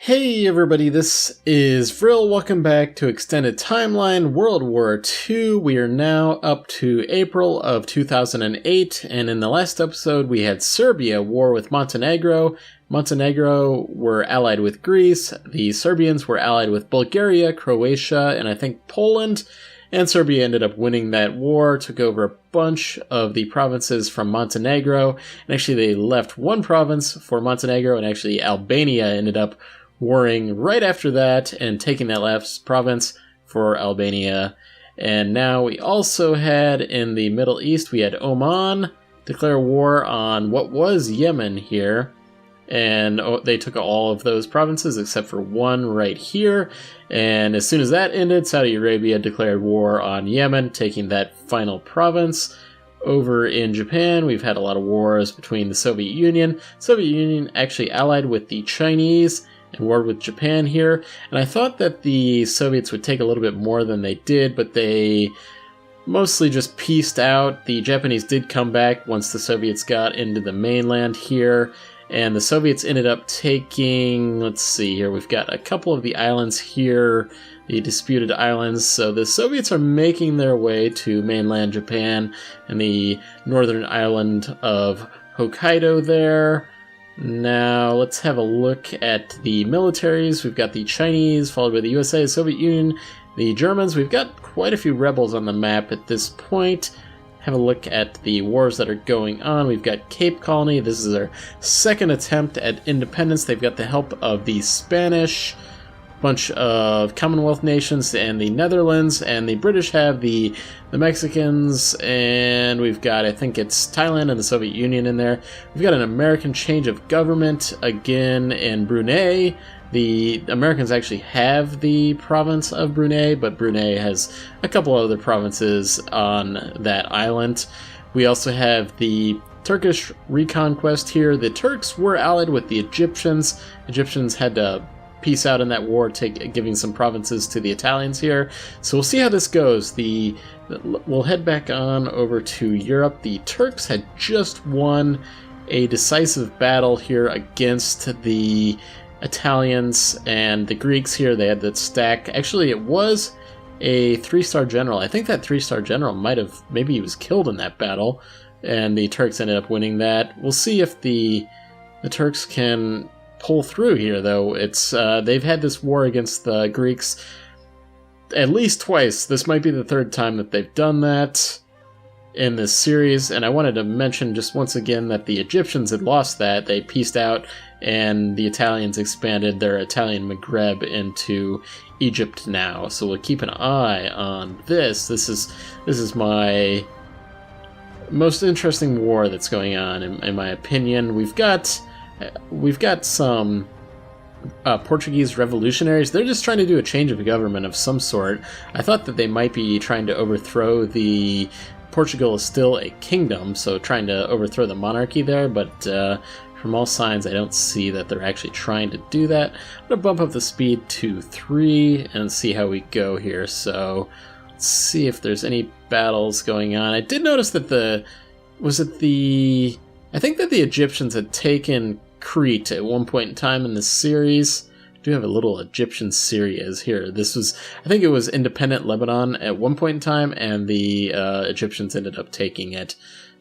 Hey everybody, this is Vril. Welcome back to Extended Timeline World War II. We are now up to April of 2008, and in the last episode we had Serbia war with Montenegro. Montenegro were allied with Greece, the Serbians were allied with Bulgaria, Croatia, and I think Poland, and Serbia ended up winning that war, took over a bunch of the provinces from Montenegro, and actually they left one province for Montenegro, and actually Albania ended up warring right after that and taking that last province for Albania. And now we also had in the Middle East, we had Oman declare war on what was Yemen here. And they took all of those provinces except for one right here. And as soon as that ended, Saudi Arabia declared war on Yemen, taking that final province. Over in Japan, we've had a lot of wars between the Soviet Union. Soviet Union actually allied with the Chinese and warred with Japan here. And I thought that the Soviets would take a little bit more than they did, but they mostly just pieced out. The Japanese did come back once the Soviets got into the mainland here. And the Soviets ended up taking, let's see here, we've got a couple of the islands here, the disputed islands. So the Soviets are making their way to mainland Japan and the northern island of Hokkaido there. Now let's have a look at the militaries. We've got the Chinese, followed by the USA, the Soviet Union, the Germans. We've got quite a few rebels on the map at this point. Have a look at the wars that are going on. We've got Cape Colony. This is their second attempt at independence. They've got the help of the Spanish, bunch of Commonwealth nations, and the Netherlands, and the British have the Mexicans, and we've got, I think it's Thailand and the Soviet Union in there. We've got an American change of government again in Brunei. The Americans actually have the province of Brunei, but Brunei has a couple other provinces on that island. We also have the Turkish reconquest here. The Turks were allied with the Egyptians. Egyptians had to peace out in that war, giving some provinces to the Italians here. So we'll see how this goes. We'll head back on over to Europe. The Turks had just won a decisive battle here against the Italians, and the Greeks here, they had that stack. Actually, it was a 3-star general. I think that 3-star general maybe he was killed in that battle, and the Turks ended up winning that. We'll see if the Turks can pull through here, though. They've had this war against the Greeks at least twice. This might be the third time that they've done that in this series, and I wanted to mention just once again that the Egyptians had lost that. They pieced out, and the Italians expanded their Italian Maghreb into Egypt now. So we'll keep an eye on this. This is my most interesting war that's going on, in my opinion. We've got some Portuguese revolutionaries. They're just trying to do a change of government of some sort. I thought that they might be trying to overthrow Portugal is still a kingdom, so trying to overthrow the monarchy there, but from all signs I don't see that they're actually trying to do that. I'm going to bump up the speed to 3 and see how we go here. So let's see if there's any battles going on. I did notice that I think that the Egyptians had taken Crete at one point in time in this series. I do have a little Egyptian Syria here. I think it was independent Lebanon at one point in time, and the Egyptians ended up taking it,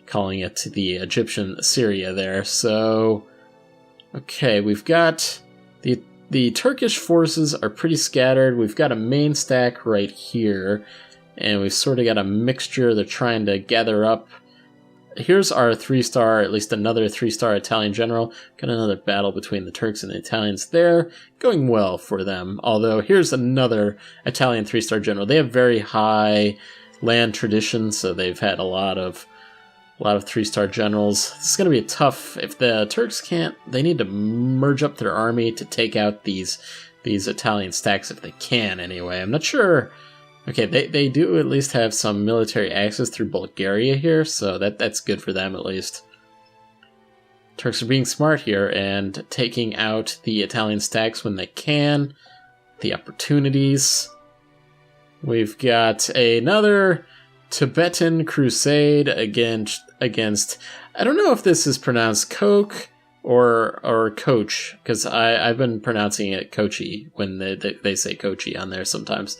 calling it the Egyptian Syria there. So, okay, we've got the Turkish forces are pretty scattered. We've got a main stack right here, and we've sort of got a mixture. They're trying to gather up. Here's our 3-star, at least another 3-star Italian general. Got another battle between the Turks and the Italians there. Going well for them. Although, here's another Italian 3-star general. They have very high land tradition, so they've had a lot of 3-star generals. This is going to be tough. If the Turks can't, they need to merge up their army to take out these Italian stacks if they can, anyway. I'm not sure. Okay, they do at least have some military access through Bulgaria here, so that's good for them at least. Turks are being smart here and taking out the Italian stacks when they can. The opportunities. We've got another Tibetan crusade against I don't know if this is pronounced Coke or coach, because I've been pronouncing it Kochi when they say Kochi on there sometimes.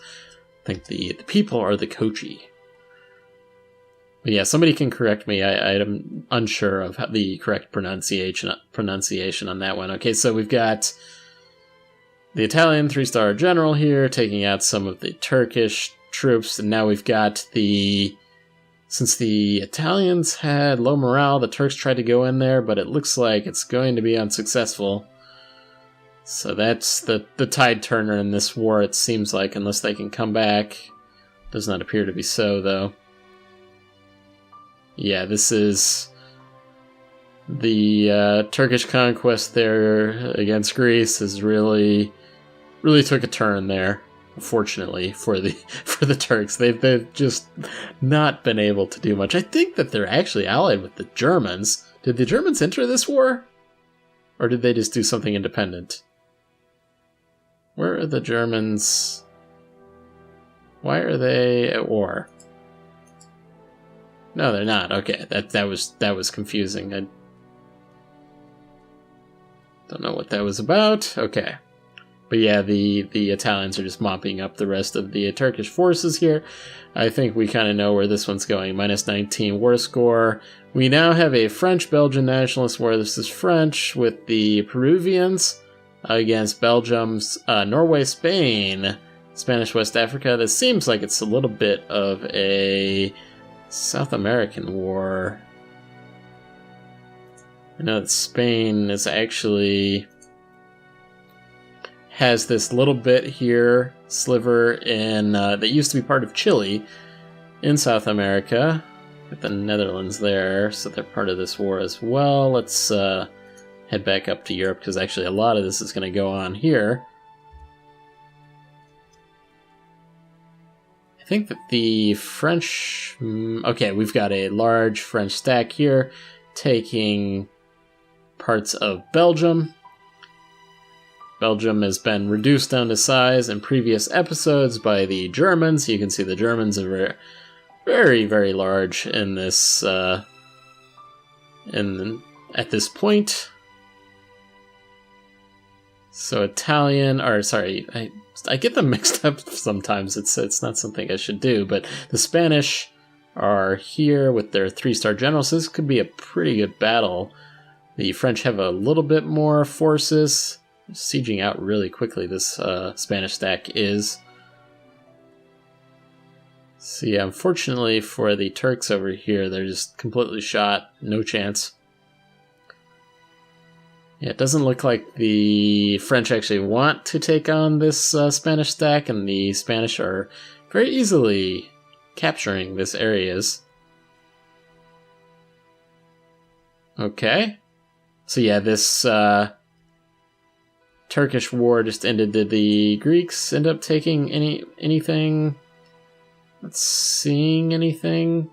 I think the people are the Kochi. But yeah, somebody can correct me. I'm unsure of the correct pronunciation on that one. Okay, so we've got the Italian 3-star general here taking out some of the Turkish troops, and now we've got since the Italians had low morale, the Turks tried to go in there, but it looks like it's going to be unsuccessful. So that's the tide turner in this war, it seems like, unless they can come back. Does not appear to be so, though. Yeah, this is the Turkish conquest there against Greece is really took a turn there. Unfortunately for the Turks, they've just not been able to do much. I think that they're actually allied with the Germans. Did the Germans enter this war, or did they just do something independent? Where are the Germans? Why are they at war? No, they're not. Okay, that was confusing. I don't know what that was about. Okay. But yeah, the Italians are just mopping up the rest of the Turkish forces here. I think we kind of know where this one's going. -19 war score. We now have a French-Belgian nationalist war. This is French with the Peruvians against Belgium's Norway, Spain, Spanish West Africa. This seems like it's a little bit of a South American war. I know that Spain is actually has this little bit here, sliver in that used to be part of Chile in South America. Got the Netherlands there, so they're part of this war as well. Let's head back up to Europe, because actually a lot of this is going to go on here. I think that the French... Okay, we've got a large French stack here, taking parts of Belgium. Belgium has been reduced down to size in previous episodes by the Germans. You can see the Germans are very, very large in this at this point. So Italian, or sorry, I get them mixed up sometimes. It's not something I should do, but the Spanish are here with their 3-star generals. This could be a pretty good battle. The French have a little bit more forces. Sieging out really quickly, this Spanish stack is. So yeah, unfortunately for the Turks over here, they're just completely shot. No chance. Yeah, it doesn't look like the French actually want to take on this Spanish stack, and the Spanish are very easily capturing this areas. Okay. So yeah, this Turkish war just ended. Did the Greeks end up taking anything? Not seeing anything.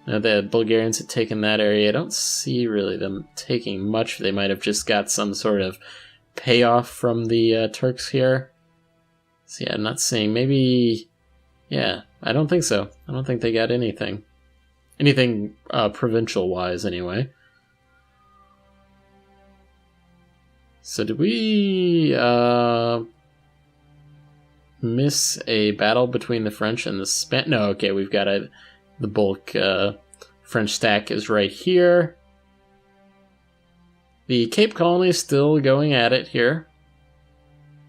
No, the Bulgarians had taken that area. I don't see really them taking much. They might have just got some sort of payoff from the Turks here. So yeah, I'm not seeing. Maybe, yeah, I don't think so. I don't think they got anything. Anything provincial-wise, anyway. So did we miss a battle between the French and the Spanish? No, okay, we've got the bulk French stack is right here. The Cape Colony is still going at it here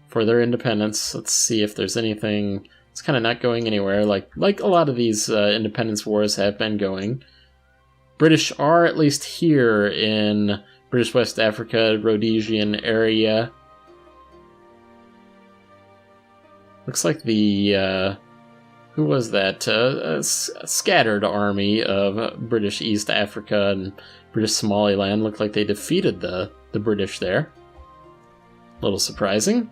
for their independence. Let's see if there's anything. It's kind of not going anywhere, like a lot of these independence wars have been going. British are at least here in British West Africa, Rhodesian area. Looks like the, who was that? A scattered army of British East Africa and British Somaliland. Looked like they defeated the British there. A little surprising.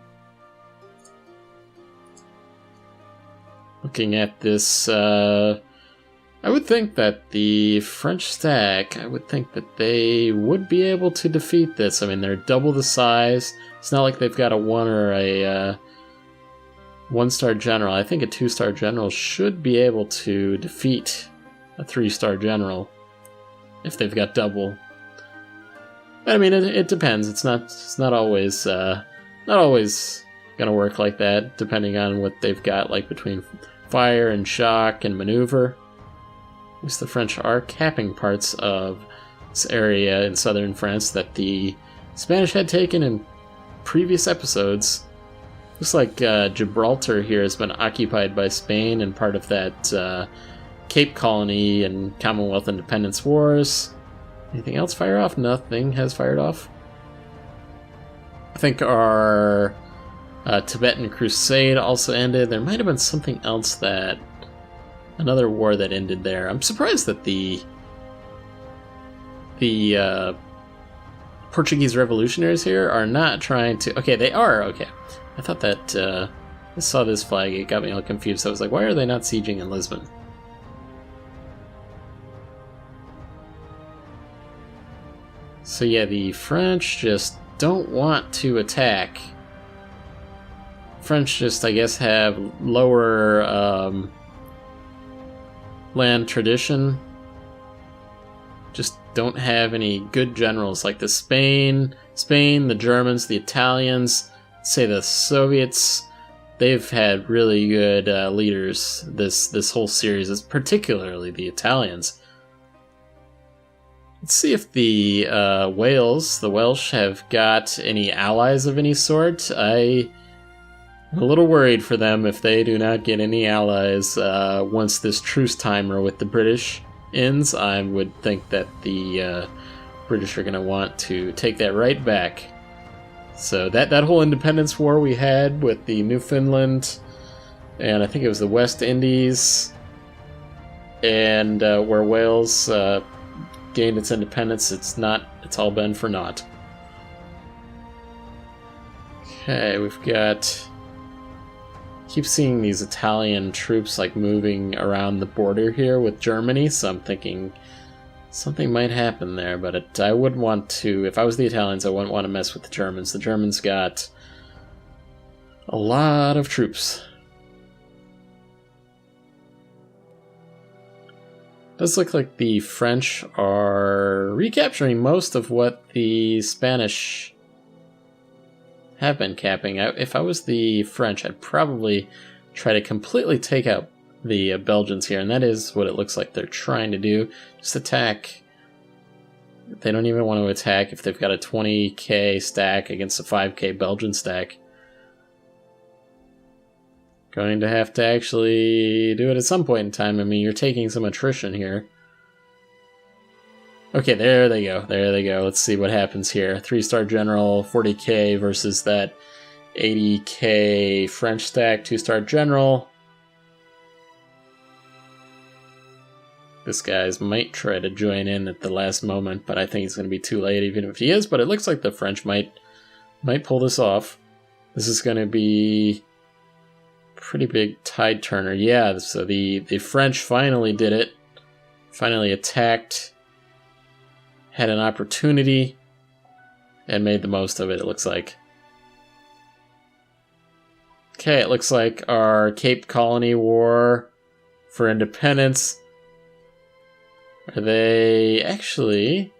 Looking at this, I would think that the French stack, I would think that they would be able to defeat this. I mean, they're double the size. It's not like they've got a 1 or a 1-star general. I think a 2-star general should be able to defeat a 3-star general if they've got double. I mean, it depends. It's not always gonna work like that, depending on what they've got, like between fire and shock and maneuver. At least the French are capping parts of this area in southern France that the Spanish had taken in previous episodes. Looks like Gibraltar here has been occupied by Spain and part of that Cape Colony and Commonwealth Independence Wars. Anything else fire off? Nothing has fired off. I think our Tibetan Crusade also ended. There might have been something else that... another war that ended there. I'm surprised that the Portuguese revolutionaries here are not trying to... Okay, they are, okay. I thought that... I saw this flag, it got me all confused. I was like, why are they not sieging in Lisbon? So yeah, the French just don't want to attack. French just, I guess, have lower land tradition. Just don't have any good generals like the Spain, the Germans, the Italians, say the Soviets. They've had really good leaders this whole series, particularly the Italians. Let's see if the Welsh have got any allies of any sort. I'm a little worried for them if they do not get any allies once this truce timer with the British ends. I would think that the British are going to want to take that right back. So that whole independence war we had with the Newfoundland, and I think it was the West Indies, and where Wales gained its independence, it's all been for naught. Okay, we've got... keep seeing these Italian troops like moving around the border here with Germany, so I'm thinking something might happen there, but I wouldn't want to... if I was the Italians, I wouldn't want to mess with the Germans. The Germans got a lot of troops. Does look like the French are recapturing most of what the Spanish have been capping. If I was the French, I'd probably try to completely take out the Belgians here, and that is what it looks like they're trying to do. Just attack. They don't even want to attack if they've got a 20k stack against a 5k Belgian stack. Going to have to actually do it at some point in time. I mean, you're taking some attrition here. Okay, there they go. There they go. Let's see what happens here. 3-star general, 40k versus that 80k French stack, 2-star general. This guy's might try to join in at the last moment, but I think it's going to be too late even if he is. But it looks like the French might pull this off. This is going to be... pretty big tide turner. Yeah, so the French finally did it. Finally attacked. Had an opportunity. And made the most of it, it looks like. Okay, it looks like our Cape Colony War for independence. Are they actually...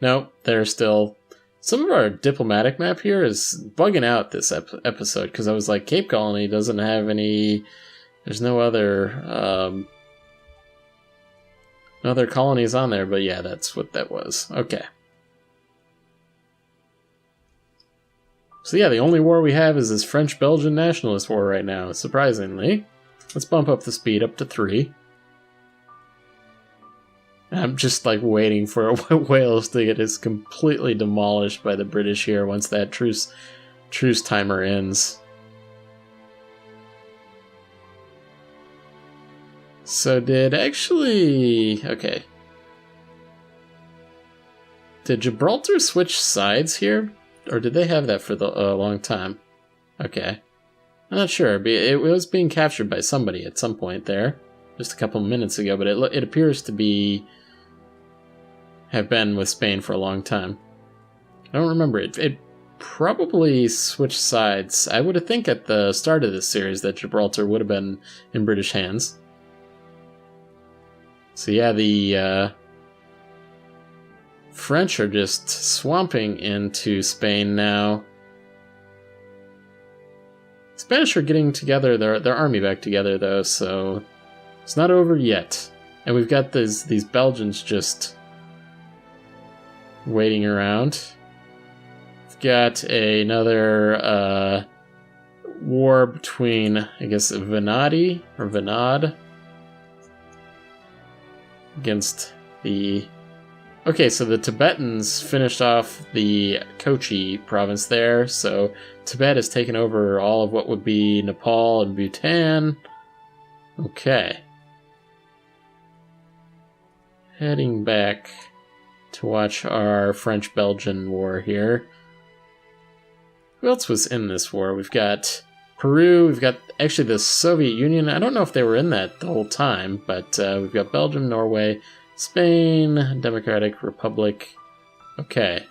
no, they're still... some of our diplomatic map here is bugging out this episode, because I was like, Cape Colony doesn't have any... there's no other colonies on there, but yeah, that's what that was. Okay. So yeah, the only war we have is this French-Belgian nationalist war right now, surprisingly. Let's bump up the speed up to 3. I'm just like waiting for Wales to get his completely demolished by the British here once that truce timer ends. So did Gibraltar switch sides here? Or did they have that for a long time? Okay. I'm not sure. It was being captured by somebody at some point there. Just a couple minutes ago, but it appears to have been with Spain for a long time. I don't remember it. It probably switched sides. I would have think at the start of this series that Gibraltar would have been in British hands. So yeah, the French are just swamping into Spain now. Spanish are getting together their army back together though, so it's not over yet. And we've got these Belgians just waiting around. We've got another war between, I guess, Venadi or Venad against the... Okay, so the Tibetans finished off the Kochi province there, so Tibet has taken over all of what would be Nepal and Bhutan. Okay. Heading back to watch our French-Belgian war here. Who else was in this war? We've got Peru, we've got actually the Soviet Union. I don't know if they were in that the whole time, but we've got Belgium, Norway, Spain, Democratic Republic. Okay.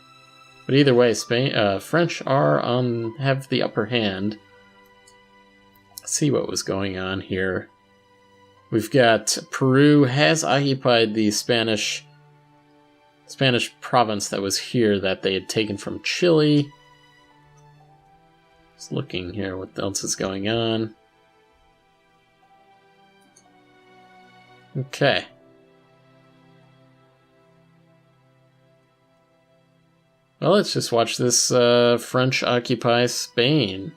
But either way, French have the upper hand. Let's see what was going on here. We've got Peru has occupied the Spanish province that was here that they had taken from Chile. Just looking here what else is going on. Okay. Well, let's just watch this French occupy Spain.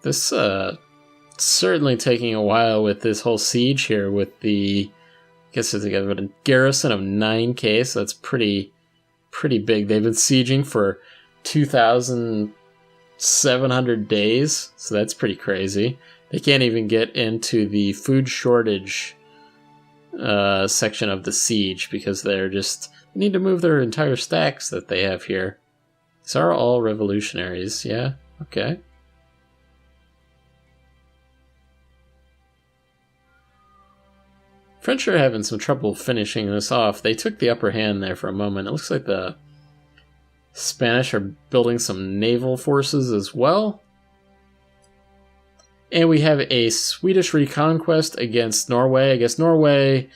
This certainly taking a while with this whole siege here with the, I guess it's a garrison of 9K, so that's pretty big. They've been sieging for 2,700 days, so that's pretty crazy. They can't even get into the food shortage section of the siege because they need to move their entire stacks that they have here. These are all revolutionaries, yeah, okay. French are having some trouble finishing this off. They took the upper hand there for a moment. It looks like the Spanish are building some naval forces as well. And we have a Swedish reconquest against Norway. I guess Norway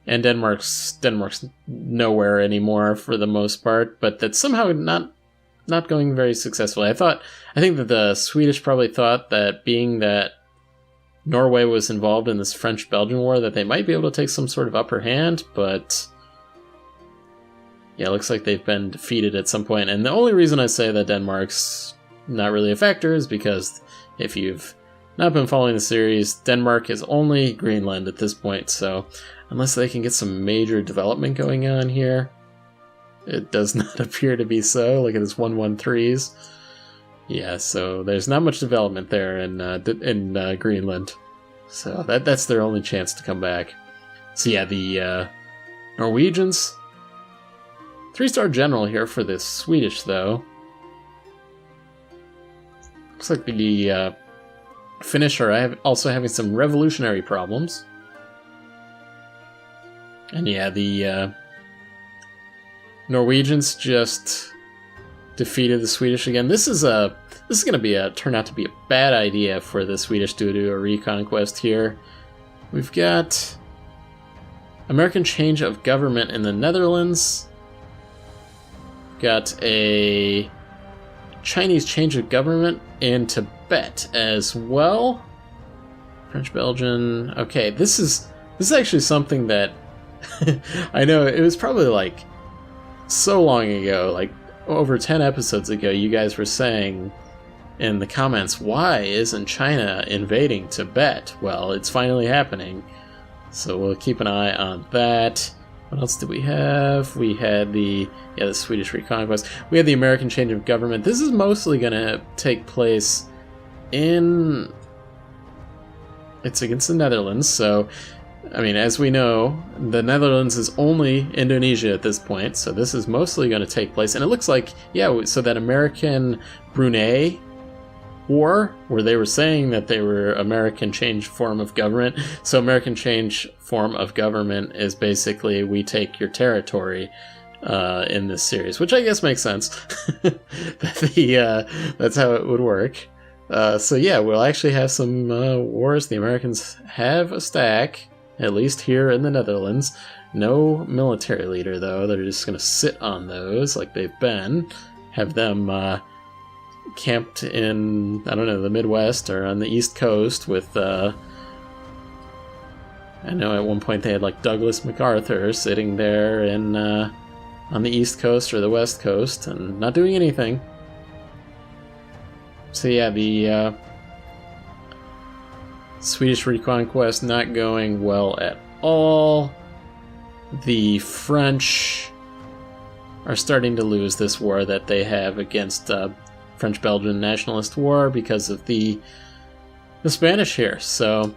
and Denmark's nowhere anymore for the most part, but that's somehow not going very successfully. I think that the Swedish probably thought that being that Norway was involved in this French-Belgian war that they might be able to take some sort of upper hand, but yeah, it looks like they've been defeated at some point. And the only reason I say that Denmark's not really a factor is because if you've not been following the series, Denmark is only Greenland at this point, so unless they can get some major development going on here, it does not appear to be so. Look at this 113s. Yeah, so there's not much development there in Greenland. So that's their only chance to come back. So yeah, the Norwegians. 3-star general here for the Swedish, though. Looks like the Finnish are also having some revolutionary problems. And yeah, the Norwegians just defeated the Swedish again. This is going to turn out to be a bad idea for the Swedish to do a reconquest here. We've got American change of government in the Netherlands. Got a Chinese change of government in Tibet as well. French, Belgian. Okay, this is actually something that I know it was probably like so long ago, like over 10 episodes ago, you guys were saying in the comments, why isn't China invading Tibet? Well, it's finally happening. So we'll keep an eye on that. What else did we have? We had the Swedish reconquest. We had the American change of government. This is mostly going to take place it's against the Netherlands, so I mean, as we know, the Netherlands is only Indonesia at this point, so this is mostly going to take place. And it looks like, yeah, so that American-Brunei war, where they were saying that they were American change form of government. So American change form of government is basically we take your territory in this series, which I guess makes sense. That's how it would work. So yeah, we'll actually have some wars. The Americans have a stack, at least here in the Netherlands. No military leader, though. They're just going to sit on those like they've been. Have them camped in, I don't know, the Midwest or on the East Coast with... I know at one point they had like Douglas MacArthur sitting there in on the East Coast or the West Coast and not doing anything. So yeah, the Swedish reconquest not going well at all. The French are starting to lose this war that they have against French-Belgian nationalist war because of the Spanish here. So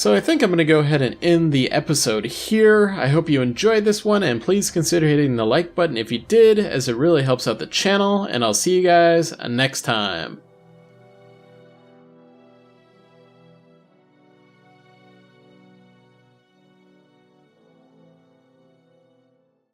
I think I'm going to go ahead and end the episode here. I hope you enjoyed this one, and please consider hitting the like button if you did, as it really helps out the channel, and I'll see you guys next time.